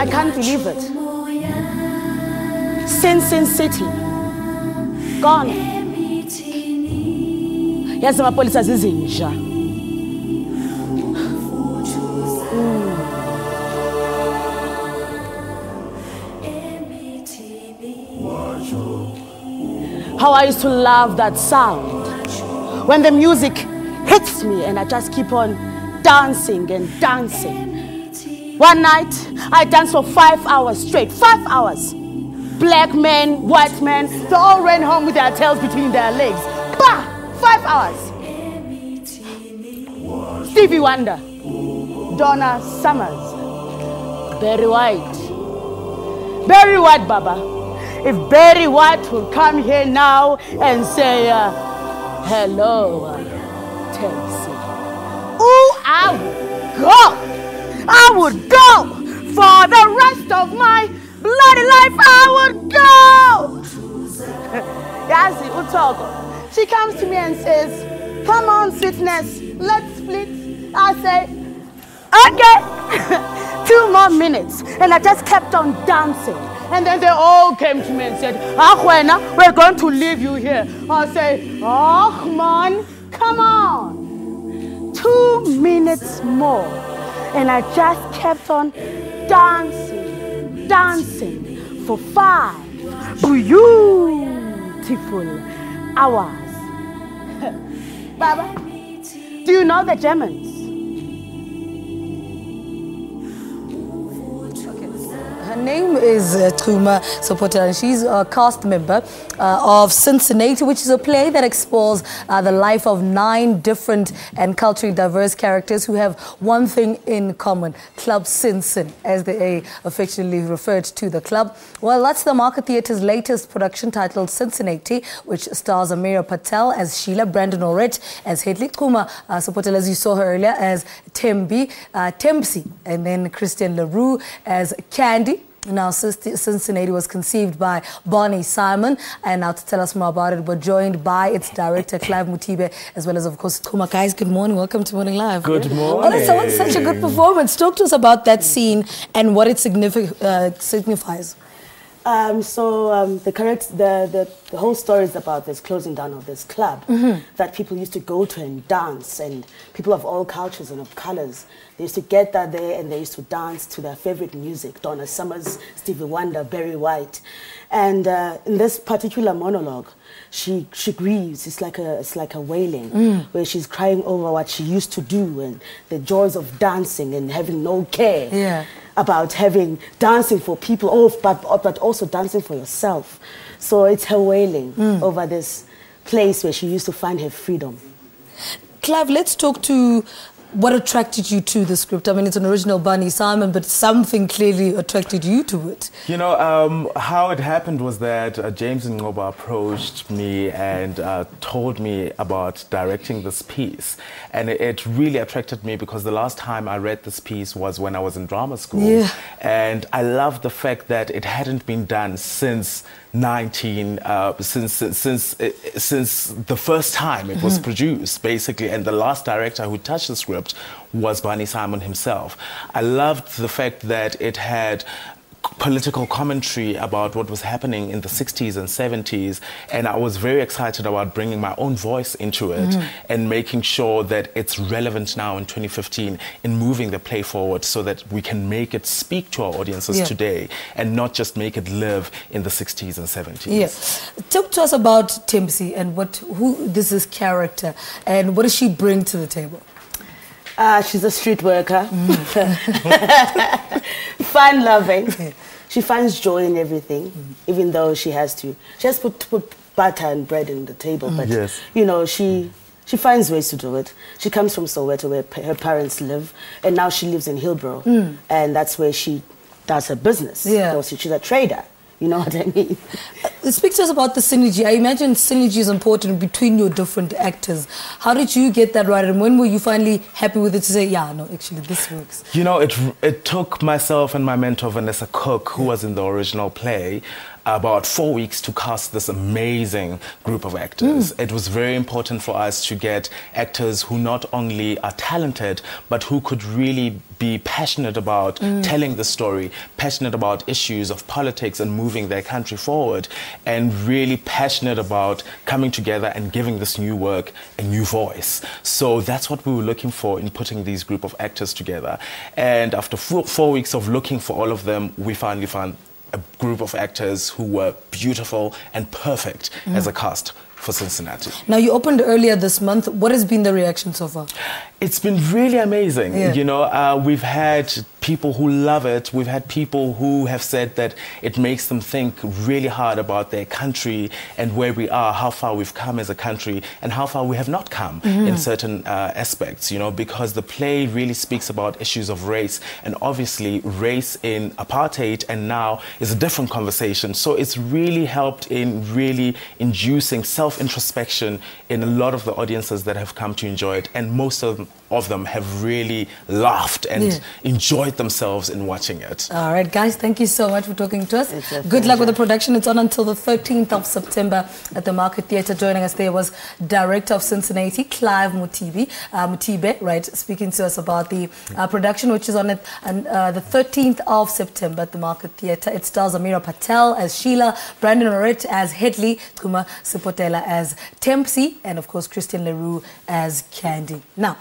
I can't believe it. Cincinnati. Gone. Yes, my police is in. How I used to love that sound when the music hits me and I just keep on dancing and dancing. One night I danced for 5 hours straight, 5 hours. Black men, white men, they all ran home with their tails between their legs. Bah! 5 hours. Stevie Wonder, Donna Summers, Barry White, Baba. If Barry White will come here now and say, hello, Thembsie. Oh, I would go. For the rest of my bloody life, I would go. Yazi Utoko. She comes to me and says, come on, sweetness, let's split. I say, okay. 2 more minutes. And I just kept on dancing. And then they all came to me and said, Ahwena, we're going to leave you here. I say, oh, man, come on. 2 minutes more. And I just kept on dancing for 5 beautiful hours. Baba, do you know the Germans? Her name is Chuma Sopotela, and she's a cast member of Cincinnati, which is a play that explores the life of 9 different and culturally diverse characters who have one thing in common: Club Cincin, as they affectionately referred to the club. Well, that's the Market Theatre's latest production titled Cincinnati, which stars Ameera Patel as Sheila, Brendon Auret as Hedley, Chuma Sopotela, as you saw her earlier, as Thembsie, and then Christien Roux as Candy. Now, Cincinnati was conceived by Barney Simon, and now to tell us more about it, we're joined by its director, Clive Mothibe, as well as, of course, Chuma. Guys, good morning. Welcome to Morning Live. Good morning. Oh, that's such a good performance. Talk to us about that scene and what it signifies. The whole story is about this closing down of this club that people used to go to and dance, and people of all cultures and of colors. They used to get there and they used to dance to their favorite music: Donna Summers, Stevie Wonder, Barry White. And in this particular monologue, she grieves. It's like a wailing, where she's crying over what she used to do and the joys of dancing and having no care. Yeah. About dancing for people, but also dancing for yourself. So it's her wailing over this place where she used to find her freedom. Clive, let's talk to what attracted you to the script. I mean, it's an original Barney Simon, but something clearly attracted you to it. You know, how it happened was that James Ngoba approached me and told me about directing this piece. And it really attracted me because the last time I read this piece was when I was in drama school. Yeah. And I loved the fact that it hadn't been done since since the first time it was produced, basically, and the last director who touched the script was Barney Simon himself. I loved the fact that it had political commentary about what was happening in the 60s and 70s, and I was very excited about bringing my own voice into it and making sure that it's relevant now in 2015 in moving the play forward so that we can make it speak to our audiences today and not just make it live in the 60s and 70s. Yes. Talk to us about Thembsie and who this is character and what does she bring to the table? She's a street worker, fun-loving. She finds joy in everything, even though she has to put butter and bread on the table. But you know, she finds ways to do it. She comes from Soweto, where her parents live, and now she lives in Hillbrow, and that's where she does her business. Yeah, so she's a trader. You know what I mean? Speak to us about the synergy. I imagine synergy is important between your different actors. How did you get that right? And when were you finally happy with it to say, yeah, no, actually, this works? You know, it took myself and my mentor, Vanessa Cook, who was in the original play, about 4 weeks to cast this amazing group of actors. It was very important for us to get actors who not only are talented, but who could really be passionate about telling the story, passionate about issues of politics and moving their country forward, and really passionate about coming together and giving this new work a new voice. So that's what we were looking for in putting these group of actors together. And after 4 weeks of looking for all of them, we finally found a group of actors who were beautiful and perfect as a cast for Cincinnati. Now, you opened earlier this month. What has been the reaction so far? It's been really amazing. Yeah. You know, we've had people who love it. We've had people who have said that it makes them think really hard about their country and where we are, how far we've come as a country, and how far we have not come in certain aspects, you know, because the play really speaks about issues of race, and obviously race in apartheid and now is a different conversation. So it's really helped in really inducing self-introspection in a lot of the audiences that have come to enjoy it, and most of them have really laughed and enjoyed themselves in watching it. All right, guys, thank you so much for talking to us. Good luck with the production. It's on until the 13th of September at the Market Theatre. Joining us there was Director of Cincinnati, Clive Mothibe, right, speaking to us about the production, which is on the 13th of September at the Market Theatre. It stars Ameera Patel as Sheila, Brendon Auret as Hedley, Chuma Sopotela as Thembsie, and of course Christien Roux as Candy. Now,